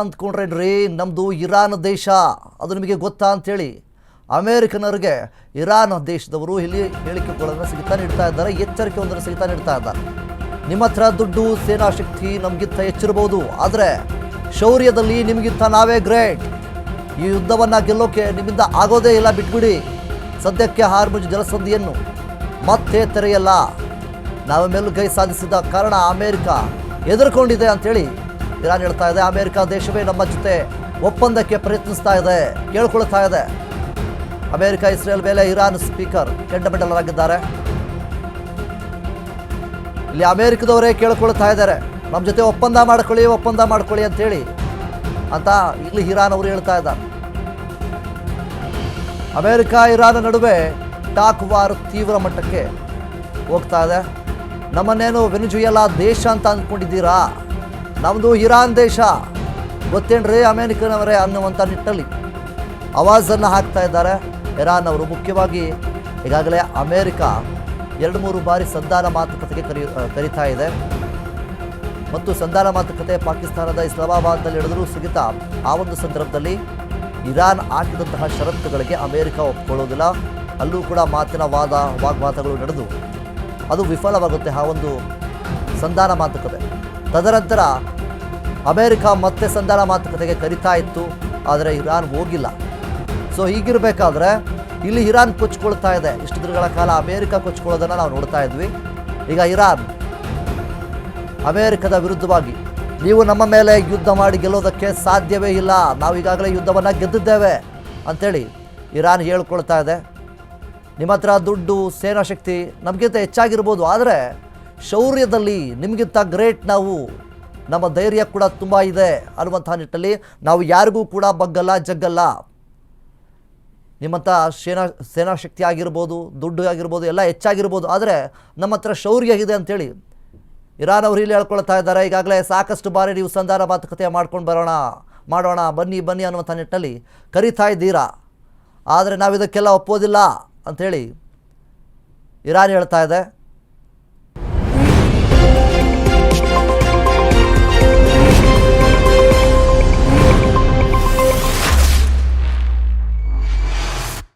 ಅಂದ್ಕೊಂಡ್ರೇನ್ರಿ ನಮ್ಮದು ಇರಾನ್ ದೇಶ ಅದು ನಿಮಗೆ ಗೊತ್ತಾ ಅಂತೇಳಿ ಅಮೇರಿಕನರಿಗೆ ಇರಾನ್ ದೇಶದವರು ಇಲ್ಲಿ ಹೇಳಿಕೆಗಳನ್ನು ಸಿಗ್ತಾ ನೀಡ್ತಾ ಇದ್ದಾರೆ, ಎಚ್ಚರಿಕೆಯೊಂದನ್ನು ಸಿಗ್ತಾ ನೀಡ್ತಾ ಇದ್ದಾರೆ. ನಿಮ್ಮ ಹತ್ರ ದುಡ್ಡು ಸೇನಾ ಶಕ್ತಿ ನಮಗಿಂತ ಹೆಚ್ಚಿರಬಹುದು, ಆದರೆ ಶೌರ್ಯದಲ್ಲಿ ನಿಮಗಿಂತ ನಾವೇ ಗ್ರೇಟ್. ಈ ಯುದ್ಧವನ್ನು ಗೆಲ್ಲೋಕೆ ನಿಮ್ಮಿಂದ ಆಗೋದೇ ಇಲ್ಲ, ಬಿಟ್ಬಿಡಿ. ಸದ್ಯಕ್ಕೆ ಹಾರ್ಮುಜ್ ಜಲಸಂಧಿಯನ್ನು ಮತ್ತೆ ತೆರೆಯಲ್ಲ. ನಾವು ಮೇಲುಗೈ ಸಾಧಿಸಿದ ಕಾರಣ ಅಮೇರಿಕ ಎದುರ್ಕೊಂಡಿದೆ ಅಂತೇಳಿ ಇರಾನ್ ಹೇಳ್ತಾ ಇದೆ. ಅಮೇರಿಕ ದೇಶವೇ ನಮ್ಮ ಜೊತೆ ಒಪ್ಪಂದಕ್ಕೆ ಪ್ರಯತ್ನಿಸ್ತಾ ಇದೆ, ಕೇಳ್ಕೊಳ್ತಾ ಇದೆ. ಅಮೇರಿಕ ಇಸ್ರೇಲ್ ಮೇಲೆ ಇರಾನ್ ಸ್ಪೀಕರ್ ಕೆಂಡಮೆಂಡಲರಾಗಿದ್ದಾರೆ. ಇಲ್ಲಿ ಅಮೇರಿಕದವರೇ ಕೇಳ್ಕೊಳ್ತಾ ಇದ್ದಾರೆ, ನಮ್ಮ ಜೊತೆ ಒಪ್ಪಂದ ಮಾಡ್ಕೊಳ್ಳಿ ಅಂತೇಳಿ ಅಂತ ಇಲ್ಲಿ ಇರಾನ್ ಅವರು ಹೇಳ್ತಾ ಇದ್ದಾರೆ. ಅಮೇರಿಕ ಇರಾನ್ ನಡುವೆ ಟಾಕ್ ವಾರ್ ತೀವ್ರ ಮಟ್ಟಕ್ಕೆ ಹೋಗ್ತಾ ಇದೆ. ನಮ್ಮನ್ನೇನು ವೆನಿಜುಯೆಲಾ ದೇಶ ಅಂತ ಅಂದ್ಕೊಂಡಿದ್ದೀರಾ? ನಮ್ಮದು ಇರಾನ್ ದೇಶ ಗೊತ್ತೇನ್ರಿ ಅಮೇರಿಕನವರೇ ಅನ್ನುವಂಥ ನಿಟ್ಟಲ್ಲಿ ಆವಾಜನ್ನು ಹಾಕ್ತಾ ಇದ್ದಾರೆ ಇರಾನ್ ಅವರು. ಮುಖ್ಯವಾಗಿ ಈಗಾಗಲೇ ಅಮೇರಿಕ 2-3 ಬಾರಿ ಸಂಧಾನ ಮಾತುಕತೆಗೆ ಕರೀತಾ ಇದೆ ಮತ್ತು ಸಂಧಾನ ಮಾತುಕತೆ ಪಾಕಿಸ್ತಾನದ ಇಸ್ಲಾಮಾಬಾದ್ನಲ್ಲಿ ನಡೆದರೂ ಸಹಿತ ಆ ಒಂದು ಸಂದರ್ಭದಲ್ಲಿ ಇರಾನ್ ಹಾಕಿದಂತಹ ಷರತ್ತುಗಳಿಗೆ ಅಮೇರಿಕ ಒಪ್ಪಿಕೊಳ್ಳೋದಿಲ್ಲ. ಅಲ್ಲೂ ಕೂಡ ಮಾತಿನ ವಾಗ್ವಾದಗಳು ನಡೆದು ಅದು ವಿಫಲವಾಗುತ್ತೆ ಆ ಒಂದು ಸಂಧಾನ ಮಾತುಕತೆ. ತದನಂತರ ಅಮೇರಿಕ ಮತ್ತೆ ಸಂಧಾನ ಮಾತುಕತೆಗೆ ಕರೀತಾ ಇತ್ತು, ಆದರೆ ಇರಾನ್ ಹೋಗಿಲ್ಲ. ಸೊ ಹೀಗಿರಬೇಕಾದ್ರೆ ಇಲ್ಲಿ ಇರಾನ್ ಕೊಚ್ಕೊಳ್ತಾ ಇದೆ. ಇಷ್ಟು ದಿನಗಳ ಕಾಲ ಅಮೇರಿಕ ಕೊಚ್ಕೊಳ್ಳೋದನ್ನು ನಾವು ನೋಡ್ತಾ ಇದ್ವಿ. ಈಗ ಇರಾನ್ ಅಮೇರಿಕದ ವಿರುದ್ಧವಾಗಿ ನೀವು ನಮ್ಮ ಮೇಲೆ ಯುದ್ಧ ಮಾಡಿ ಗೆಲ್ಲೋದಕ್ಕೆ ಸಾಧ್ಯವೇ ಇಲ್ಲ, ನಾವು ಈಗಾಗಲೇ ಯುದ್ಧವನ್ನು ಗೆದ್ದಿದ್ದೇವೆ ಅಂಥೇಳಿ ಇರಾನ್ ಹೇಳ್ಕೊಳ್ತಾ ಇದೆ. ನಿಮ್ಮ ಹತ್ರ ದುಡ್ಡು ಸೇನಾ ಶಕ್ತಿ ನಮಗಿಂತ ಹೆಚ್ಚಾಗಿರ್ಬೋದು, ಆದರೆ ಶೌರ್ಯದಲ್ಲಿ ನಿಮಗಿಂತ ಗ್ರೇಟ್ ನಾವು, ನಮ್ಮ ಧೈರ್ಯ ಕೂಡ ತುಂಬ ಇದೆ ಅನ್ನುವಂಥ ನಿಟ್ಟಲ್ಲಿ ನಾವು ಯಾರಿಗೂ ಕೂಡ ಬಗ್ಗಲ್ಲ ಜಗ್ಗಲ್ಲ. ನಿಮ್ಮಂಥ ಸೇನಾ ಶಕ್ತಿ ಆಗಿರ್ಬೋದು, ದುಡ್ಡು ಆಗಿರ್ಬೋದು, ಎಲ್ಲ ಹೆಚ್ಚಾಗಿರ್ಬೋದು, ಆದರೆ ನಮ್ಮ ಹತ್ರ ಶೌರ್ಯ ಇದೆ ಅಂಥೇಳಿ ಇರಾನ್ ಅವರು ಇಲ್ಲಿ ಹೇಳ್ಕೊಳ್ತಾ ಇದ್ದಾರೆ. ಈಗಾಗಲೇ ಸಾಕಷ್ಟು ಬಾರಿ ನೀವು ಸಂಧಾನ ಮಾತುಕತೆ ಮಾಡೋಣ ಬನ್ನಿ ಅನ್ನುವಂಥ ನಿಟ್ಟಲ್ಲಿ ಕರೀತಾ ಇದ್ದೀರಾ, ಆದರೆ ನಾವು ಇದಕ್ಕೆಲ್ಲ ಒಪ್ಪೋದಿಲ್ಲ ಅಂಥೇಳಿ ಇರಾನ್ ಹೇಳ್ತಾ ಇದೆ.